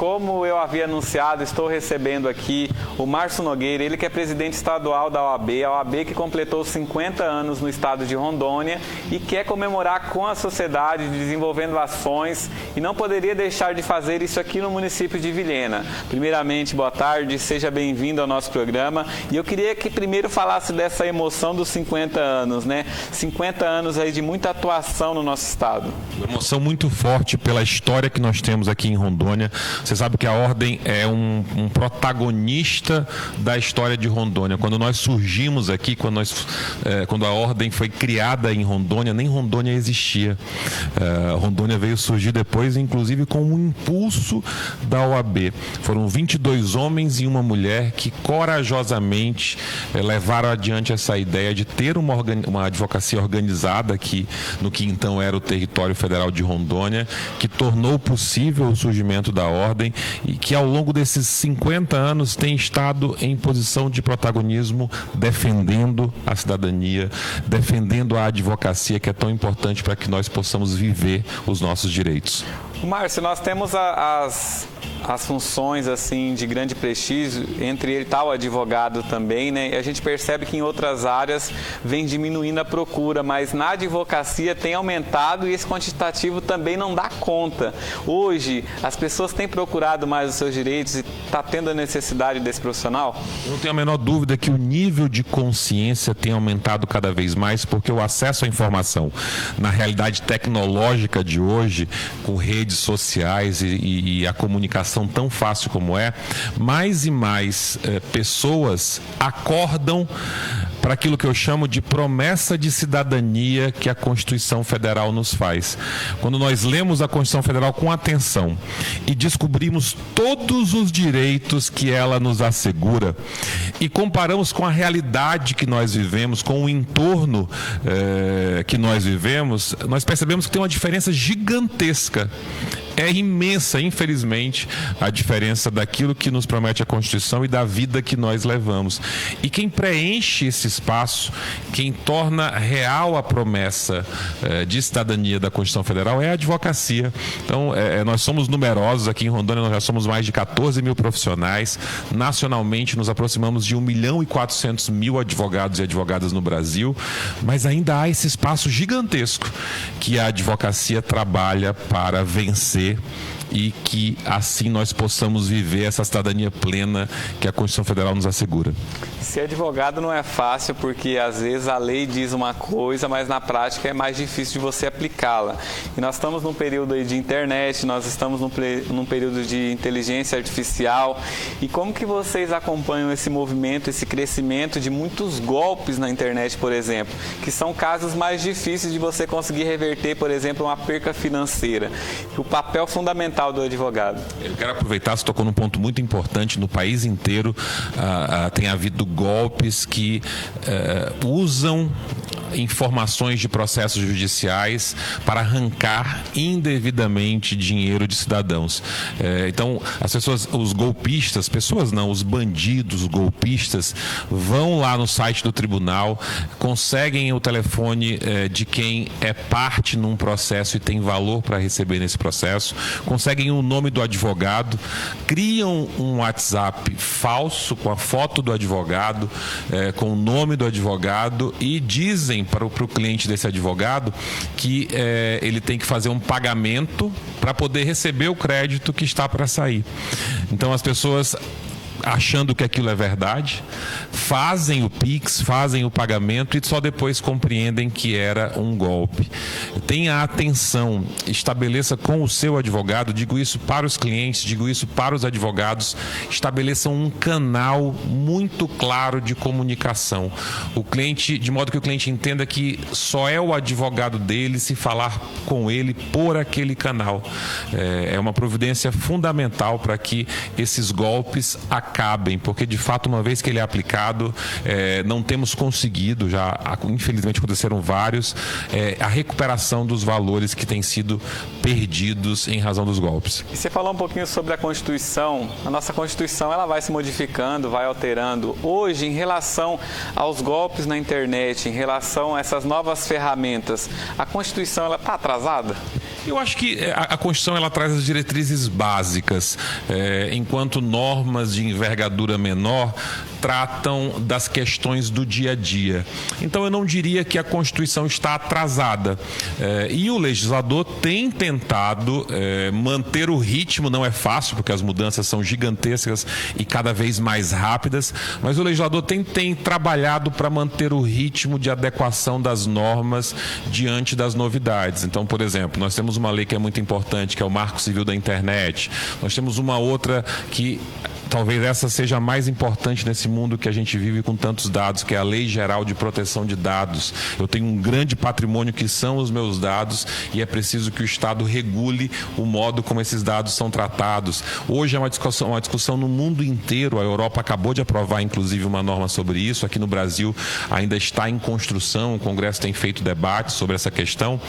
como eu havia anunciado, estou recebendo aqui o Márcio Nogueira, ele que é presidente estadual da OAB, a OAB que completou 50 anos no estado de Rondônia e quer comemorar com a sociedade, desenvolvendo ações, e não poderia deixar de fazer isso aqui no município de Vilhena. Primeiramente, boa tarde, seja bem-vindo ao nosso programa. E eu queria que primeiro falasse dessa emoção dos 50 anos, né? 50 anos aí de muita atuação no nosso estado. Uma emoção muito forte pela história que nós temos aqui em Rondônia. Você sabe que a Ordem é um protagonista da história de Rondônia. Quando nós surgimos aqui, quando a Ordem foi criada em Rondônia, nem Rondônia existia. Rondônia veio surgir depois, inclusive com um impulso da OAB. Foram 22 homens e uma mulher que corajosamente levaram adiante essa ideia de ter uma advocacia organizada aqui no que então era o território federal de Rondônia, que tornou possível o surgimento da Ordem e que ao longo desses 50 anos tem estado em posição de protagonismo, defendendo a cidadania, defendendo a advocacia, que é tão importante para que nós possamos viver os nossos direitos. Márcio, nós temos as funções assim de grande prestígio, entre ele está o advogado também, né? E a gente percebe que em outras áreas vem diminuindo a procura, mas na advocacia tem aumentado e esse quantitativo também não dá conta. Hoje, as pessoas têm procurado mais os seus direitos e está tendo a necessidade desse profissional? Eu não tenho a menor dúvida que o nível de consciência tem aumentado cada vez mais, porque o acesso à informação na realidade tecnológica de hoje, com redes sociais e a comunicação tão fácil como é, mais e mais pessoas acordam para aquilo que eu chamo de promessa de cidadania que a Constituição Federal nos faz. Quando nós lemos a Constituição Federal com atenção e descobrimos todos os direitos que ela nos assegura e comparamos com a realidade que nós vivemos, com o entorno que nós vivemos, nós percebemos que tem uma diferença gigantesca. É imensa, infelizmente, a diferença daquilo que nos promete a Constituição e da vida que nós levamos. E quem preenche esse espaço, quem torna real a promessa de cidadania da Constituição Federal é a advocacia. Então, nós somos numerosos aqui em Rondônia, nós já somos mais de 14 mil profissionais. Nacionalmente, nos aproximamos de 1.400.000 advogados e advogadas no Brasil, mas ainda há esse espaço gigantesco que a advocacia trabalha para vencer e que assim nós possamos viver essa cidadania plena que a Constituição Federal nos assegura. Ser advogado não é fácil porque às vezes a lei diz uma coisa, mas na prática é mais difícil de você aplicá-la. E nós estamos num período aí de internet, nós estamos num período de inteligência artificial. E como que vocês acompanham esse movimento, esse crescimento de muitos golpes na internet, por exemplo, que são casos mais difíceis de você conseguir reverter, por exemplo, uma perca financeira? O papel fundamental do advogado. Eu quero aproveitar, você tocou num ponto muito importante. No país inteiro tem havido golpes que usam informações de processos judiciais para arrancar indevidamente dinheiro de cidadãos. Então, as pessoas, os golpistas, os bandidos, os golpistas, vão lá no site do tribunal, conseguem o telefone de quem é parte num processo e tem valor para receber nesse processo, conseguem o nome do advogado, criam um WhatsApp falso com a foto do advogado, com o nome do advogado e dizem para o cliente desse advogado que ele tem que fazer um pagamento para poder receber o crédito que está para sair. Então as pessoas, achando que aquilo é verdade, fazem o Pix, fazem o pagamento e só depois compreendem que era um golpe. Tenha atenção, estabeleça com o seu advogado, digo isso para os clientes, digo isso para os advogados, estabeleçam um canal muito claro de comunicação. De modo que o cliente entenda que só é o advogado dele se falar com ele por aquele canal. É uma providência fundamental para que esses golpes acabem, porque de fato, uma vez que ele é aplicado, não temos conseguido, já infelizmente aconteceram vários, a recuperação dos valores que têm sido perdidos em razão dos golpes. E você falou um pouquinho sobre a Constituição. A nossa Constituição ela vai se modificando, vai alterando. Hoje, em relação aos golpes na internet, em relação a essas novas ferramentas, a Constituição ela está atrasada? Eu acho que a Constituição ela traz as diretrizes básicas, enquanto normas de envergadura menor tratam das questões do dia a dia. Então eu não diria que a Constituição está atrasada. E o legislador tem tentado manter o ritmo, não é fácil, porque as mudanças são gigantescas e cada vez mais rápidas, mas o legislador tem trabalhado para manter o ritmo de adequação das normas diante das novidades. Então, por exemplo, nós temos uma lei que é muito importante, que é o Marco Civil da Internet. Nós temos uma outra que talvez essa seja a mais importante nesse mundo que a gente vive com tantos dados, que é a Lei Geral de Proteção de Dados. Eu tenho um grande patrimônio que são os meus dados e é preciso que o Estado regule o modo como esses dados são tratados. Hoje é uma discussão no mundo inteiro. A Europa acabou de aprovar, inclusive, uma norma sobre isso. Aqui no Brasil ainda está em construção. O Congresso tem feito debates sobre essa questão.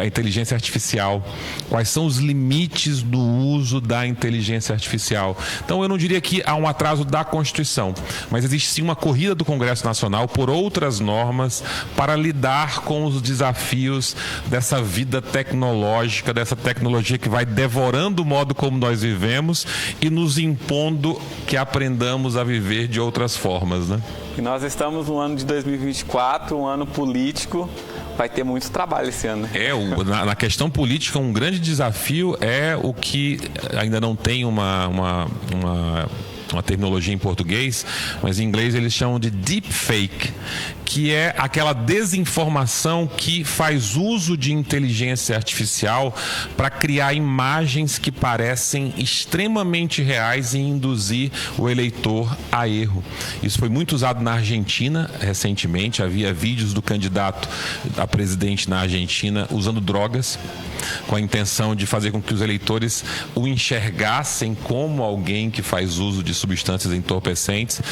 A inteligência artificial. Quais são os limites do uso da inteligência artificial? Então, eu não diria que há um atraso da Constituição, mas existe sim uma corrida do Congresso Nacional por outras normas para lidar com os desafios dessa vida tecnológica, dessa tecnologia que vai devorando o modo como nós vivemos e nos impondo que aprendamos a viver de outras formas, né? E nós estamos no ano de 2024, um ano político. Vai ter muito trabalho esse ano. Na questão política, um grande desafio é o que ainda não tem uma terminologia em português, mas em inglês eles chamam de deepfake, que é aquela desinformação que faz uso de inteligência artificial para criar imagens que parecem extremamente reais e induzir o eleitor a erro. Isso foi muito usado na Argentina recentemente. Havia vídeos do candidato a presidente na Argentina usando drogas, com a intenção de fazer com que os eleitores o enxergassem como alguém que faz uso de substâncias entorpecentes,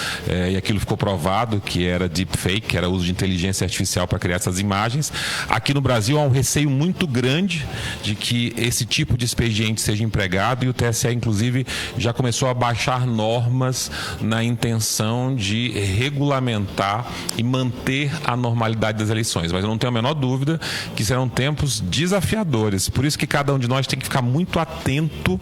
e aquilo ficou provado que era deepfake, que era uso de inteligência artificial para criar essas imagens. Aqui no Brasil há um receio muito grande de que esse tipo de expediente seja empregado, e o TSE, inclusive, já começou a baixar normas na intenção de regulamentar e manter a normalidade das eleições. Mas eu não tenho a menor dúvida que serão tempos desafiadores. Por isso que cada um de nós tem que ficar muito atento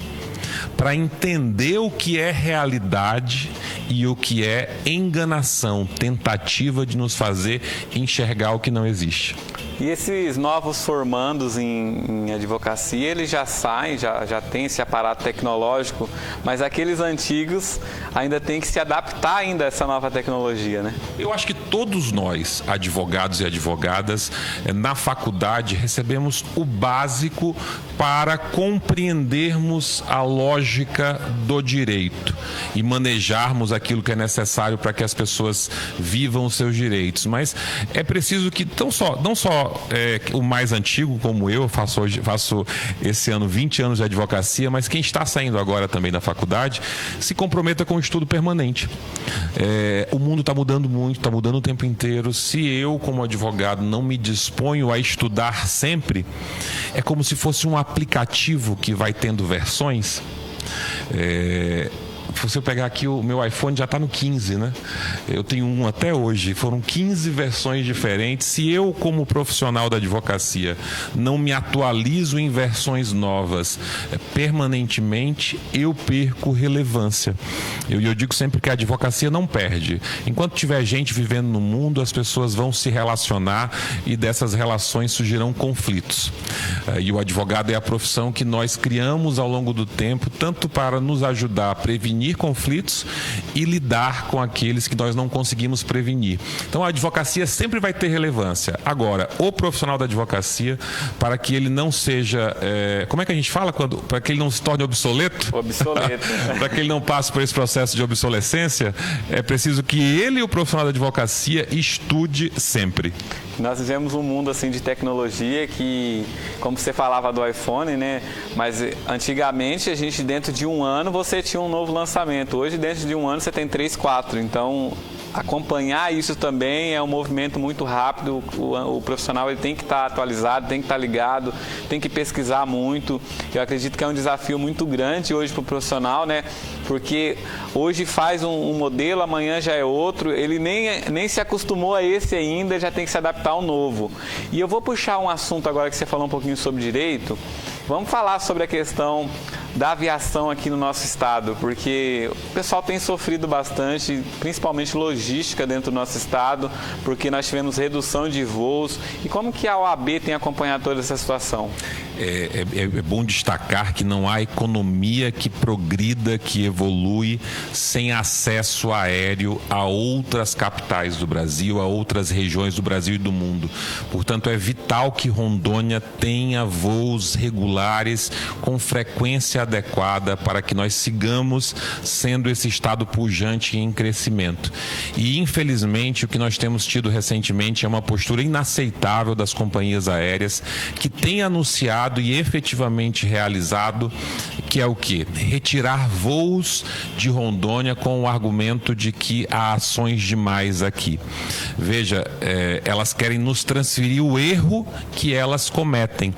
para entender o que é realidade e o que é enganação, tentativa de nos fazer enxergar o que não existe. E esses novos formandos em advocacia, eles já saem, já tem esse aparato tecnológico, mas aqueles antigos ainda têm que se adaptar ainda a essa nova tecnologia, né? Eu acho que todos nós, advogados e advogadas, na faculdade recebemos o básico para compreendermos a lógica do direito e manejarmos aquilo que é necessário para que as pessoas vivam os seus direitos. Mas é preciso que não só o mais antigo, como eu, faço esse ano 20 anos de advocacia, mas quem está saindo agora também da faculdade, se comprometa com o estudo permanente. O mundo está mudando muito, está mudando o tempo inteiro. Se eu, como advogado, não me disponho a estudar sempre, é como se fosse um aplicativo que vai tendo versões. Se eu pegar aqui, o meu iPhone já está no 15, né? Eu tenho um até hoje. Foram 15 versões diferentes. Se eu, como profissional da advocacia, não me atualizo em versões novas permanentemente, eu perco relevância. Eu digo sempre que a advocacia não perde. Enquanto tiver gente vivendo no mundo, as pessoas vão se relacionar e dessas relações surgirão conflitos. E o advogado é a profissão que nós criamos ao longo do tempo, tanto para nos ajudar a prevenir conflitos e lidar com aqueles que nós não conseguimos prevenir. Então a advocacia sempre vai ter relevância. Agora, o profissional da advocacia, para que ele não seja, como é que a gente fala? Para que ele não se torne obsoleto? Obsoleto. Para que ele não passe por esse processo de obsolescência, é preciso que ele, o profissional da advocacia, estude sempre. Nós vivemos um mundo assim de tecnologia que, como você falava do iPhone, né? Mas antigamente a gente, dentro de um ano, você tinha um novo lançamento. Hoje, dentro de um ano, você tem 3, 4. Então, acompanhar isso também é um movimento muito rápido. O profissional ele tem que estar atualizado, tem que estar ligado, tem que pesquisar muito. Eu acredito que é um desafio muito grande hoje para o profissional, né? Porque hoje faz um modelo, amanhã já é outro, ele nem se acostumou a esse ainda, já tem que se adaptar ao novo. E eu vou puxar um assunto agora que você falou um pouquinho sobre direito, Vamos falar sobre a questão da aviação aqui no nosso estado, porque o pessoal tem sofrido bastante, principalmente logística dentro do nosso estado, porque nós tivemos redução de voos. E como que a OAB tem acompanhado toda essa situação? É bom destacar que não há economia que progrida, que evolui sem acesso aéreo a outras capitais do Brasil, a outras regiões do Brasil e do mundo. Portanto, é vital que Rondônia tenha voos regulares com frequência adequada para que nós sigamos sendo esse estado pujante em crescimento. E, infelizmente, o que nós temos tido recentemente é uma postura inaceitável das companhias aéreas que têm anunciado e efetivamente realizado, que é o quê? Retirar voos de Rondônia com o argumento de que há ações demais aqui. Veja, elas querem nos transferir o erro que elas cometem.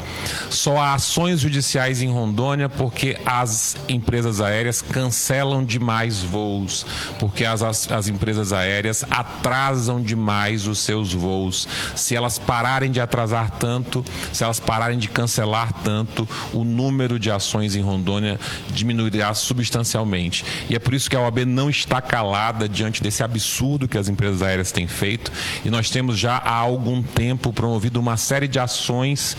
Só há ações judiciais em Rondônia porque as empresas aéreas cancelam demais voos, porque as empresas aéreas atrasam demais os seus voos. Se elas pararem de atrasar tanto, se elas pararem de cancelar tanto, o número de ações em Rondônia diminuirá substancialmente. E é por isso que a OAB não está calada diante desse absurdo que as empresas aéreas têm feito, e nós temos já há algum tempo promovido uma série de ações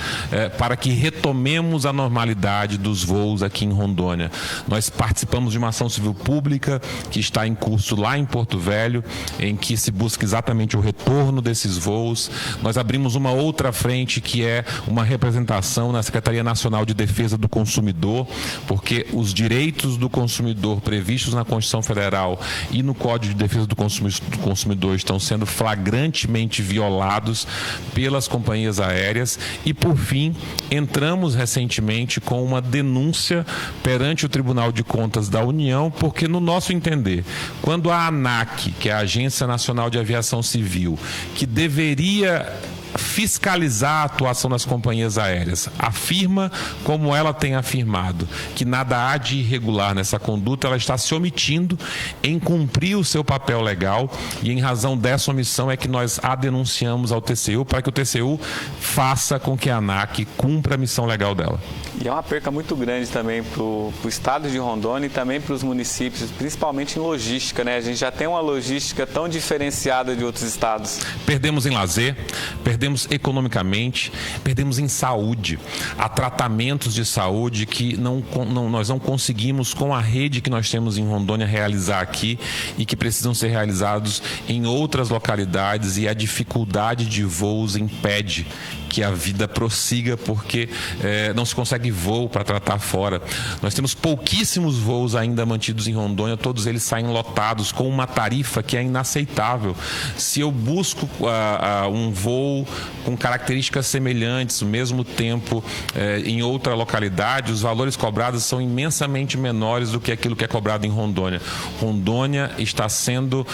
para que retomemos a normalidade dos voos aqui em Rondônia. Nós participamos de uma ação civil pública que está em curso lá em Porto Velho, em que se busca exatamente o retorno desses voos. Nós abrimos uma outra frente que é uma representação na Secretaria Nacional de Defesa do Consumidor, porque os direitos do consumidor previstos na Constituição Federal e no Código de Defesa do Consumidor estão sendo flagrantemente violados pelas companhias aéreas. E, por fim, entramos recentemente com uma denúncia perante o Tribunal de Contas da União, porque, no nosso entender, quando a ANAC, que é a Agência Nacional de Aviação Civil, que deveria fiscalizar a atuação das companhias aéreas, afirma, como ela tem afirmado, que nada há de irregular nessa conduta, ela está se omitindo em cumprir o seu papel legal, e em razão dessa omissão é que nós a denunciamos ao TCU, para que o TCU faça com que a ANAC cumpra a missão legal dela. E é uma perca muito grande também para o estado de Rondônia e também para os municípios, principalmente em logística, né? A gente já tem uma logística tão diferenciada de outros estados. Perdemos em lazer, perdemos economicamente, perdemos em saúde. Há tratamentos de saúde que nós não conseguimos, com a rede que nós temos em Rondônia, realizar aqui, e que precisam ser realizados em outras localidades, e a dificuldade de voos impede que a vida prossiga, porque não se consegue voo para tratar fora. Nós temos pouquíssimos voos ainda mantidos em Rondônia, todos eles saem lotados com uma tarifa que é inaceitável. Se eu busco um voo com características semelhantes, o mesmo tempo, em outra localidade, os valores cobrados são imensamente menores do que aquilo que é cobrado em Rondônia. Rondônia está sendo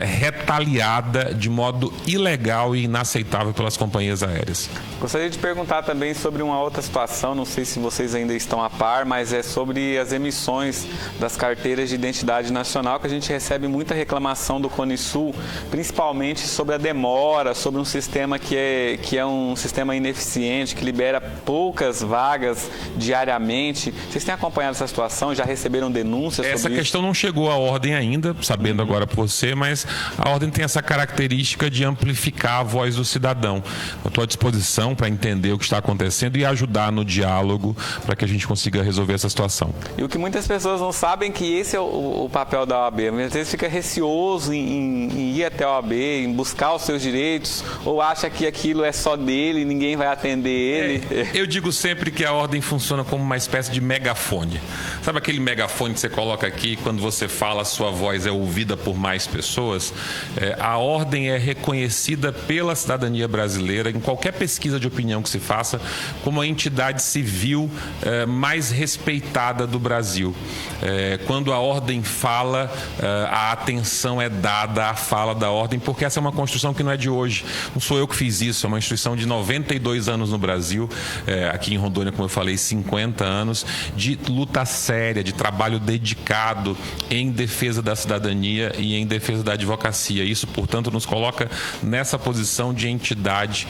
retaliada de modo ilegal e inaceitável pelas companhias aéreas. Gostaria de perguntar também sobre uma outra situação, não sei se vocês ainda estão a par, mas é sobre as emissões das carteiras de identidade nacional, que a gente recebe muita reclamação do CONISUL, principalmente sobre a demora, sobre um sistema que é um sistema ineficiente, que libera poucas vagas diariamente. Vocês têm acompanhado essa situação? Já receberam denúncias sobre isso? Essa questão não chegou à ordem ainda, sabendo agora por você, mas a ordem tem essa característica de amplificar a voz do cidadão. Eu estou à disposição para entender o que está acontecendo e ajudar no diálogo para que a gente consiga resolver essa situação. E o que muitas pessoas não sabem é que esse é o papel da OAB. Às vezes fica receoso em ir até a OAB, em buscar os seus direitos, ou acha que aquilo é só dele, ninguém vai atender ele. Eu digo sempre que a ordem funciona como uma espécie de megafone. Sabe aquele megafone que você coloca aqui, quando você fala, a sua voz é ouvida por mais pessoas? A ordem é reconhecida pela cidadania brasileira, em qualquer pesquisa de opinião que se faça, como a entidade civil mais respeitada do Brasil. Quando a ordem fala, a atenção é dada à fala da ordem, porque essa é uma construção que não é de hoje. Não sou eu que fiz isso, é uma instituição de 92 anos no Brasil, aqui em Rondônia, como eu falei, 50 anos, de luta séria, de trabalho dedicado em defesa da cidadania e em defesa da advocacia. Isso, portanto, nos coloca nessa posição de entidade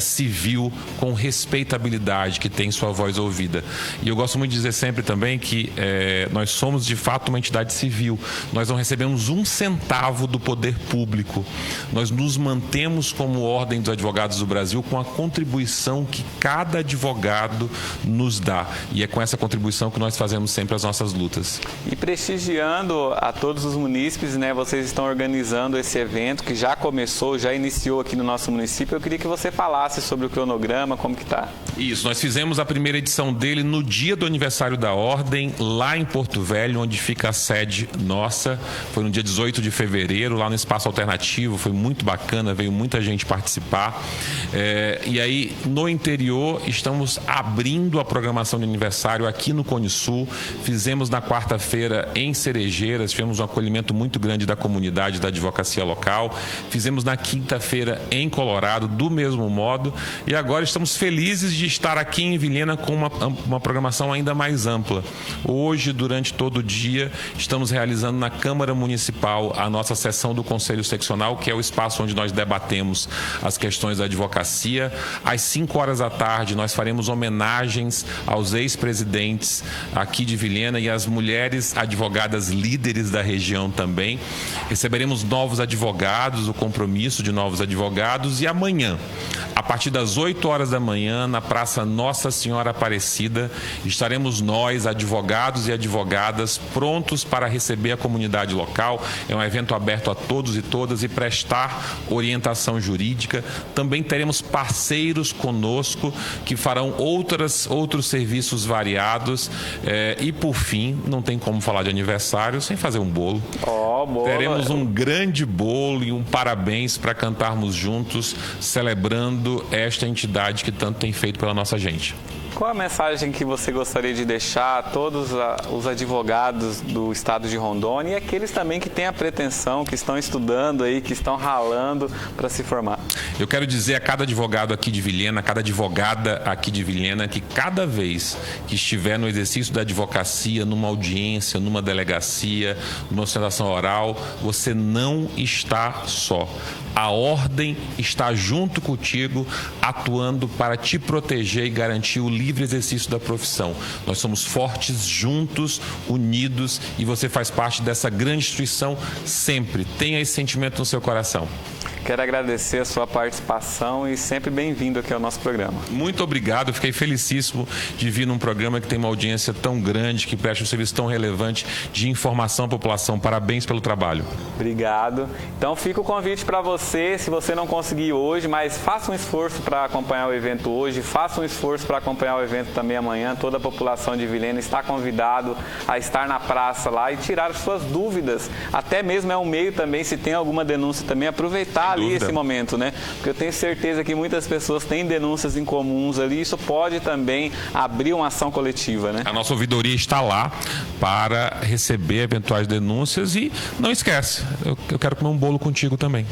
civil, com respeitabilidade, que tem sua voz ouvida. E eu gosto muito de dizer sempre também que nós somos, de fato, uma entidade civil. Nós não recebemos um centavo do poder público. Nós nos mantemos como Ordem dos Advogados do Brasil com a contribuição que cada advogado nos dá. E é com essa contribuição que nós fazemos sempre as nossas lutas. E prestigiando a todos os munícipes, né, vocês estão organizando esse evento que já começou, já iniciou aqui no nosso município. Eu queria que você falasse sobre o cronograma, como que está. Isso, nós fizemos a primeira edição dele no dia do aniversário da Ordem, lá em Porto Velho, onde fica a sede nossa. Foi no dia 18 de fevereiro, lá no Espaço Alternativo. Foi muito bacana, veio muita gente participar. E aí, no interior, estamos abrindo a programação de aniversário aqui no Cone Sul. Fizemos na quarta-feira em Cerejeiras, tivemos um acolhimento muito grande da comunidade, da advocacia local. Fizemos na quinta-feira em Colorado, do mesmo modo. E agora estamos felizes de estar aqui em Vilhena com uma programação ainda mais ampla. Hoje, durante todo o dia, estamos realizando na Câmara Municipal a nossa sessão do Conselho Seccional, que é o espaço onde nós debatemos as questões da advocacia. Às 5 horas da tarde, nós faremos homenagens aos ex-presidentes aqui de Vilhena e às mulheres advogadas líderes da região também. Receberemos novos advogados, o compromisso de novos advogados. E amanhã, a partir das 8 horas da manhã, na Praça Nossa Senhora Aparecida, estaremos nós, advogados e advogadas, prontos para receber a comunidade local. É um evento aberto a todos e todas e prestar orientação jurídica. Também teremos parceiros conosco que farão outros serviços variados. E, por fim, não tem como falar de aniversário sem fazer um bolo. Bolo. Teremos um grande bolo e um parabéns para cantarmos juntos, celebrando esta entidade que tanto tem feito pela nossa gente. Qual a mensagem que você gostaria de deixar a todos os advogados do estado de Rondônia e aqueles também que têm a pretensão, que estão estudando aí, que estão ralando para se formar? Eu quero dizer a cada advogado aqui de Vilhena, a cada advogada aqui de Vilhena, que cada vez que estiver no exercício da advocacia, numa audiência, numa delegacia, numa sustentação oral, você não está só. A Ordem está junto contigo, atuando para te proteger e garantir o livre exercício da profissão. Nós somos fortes, juntos, unidos, e você faz parte dessa grande instituição sempre. Tenha esse sentimento no seu coração. Quero agradecer a sua participação e sempre bem-vindo aqui ao nosso programa. Muito obrigado, fiquei felicíssimo de vir num programa que tem uma audiência tão grande, que presta um serviço tão relevante de informação à população. Parabéns pelo trabalho. Obrigado. Então fica o convite para você, se você não conseguir hoje, mas faça um esforço para acompanhar o evento hoje, faça um esforço para acompanhar o evento também amanhã. Toda a população de Vilhena está convidado a estar na praça lá e tirar suas dúvidas. Até mesmo é um meio também, se tem alguma denúncia também, aproveitar ali esse momento, né? Porque eu tenho certeza que muitas pessoas têm denúncias incomuns ali, isso pode também abrir uma ação coletiva, né? A nossa ouvidoria está lá para receber eventuais denúncias e não esquece, eu quero comer um bolo contigo também.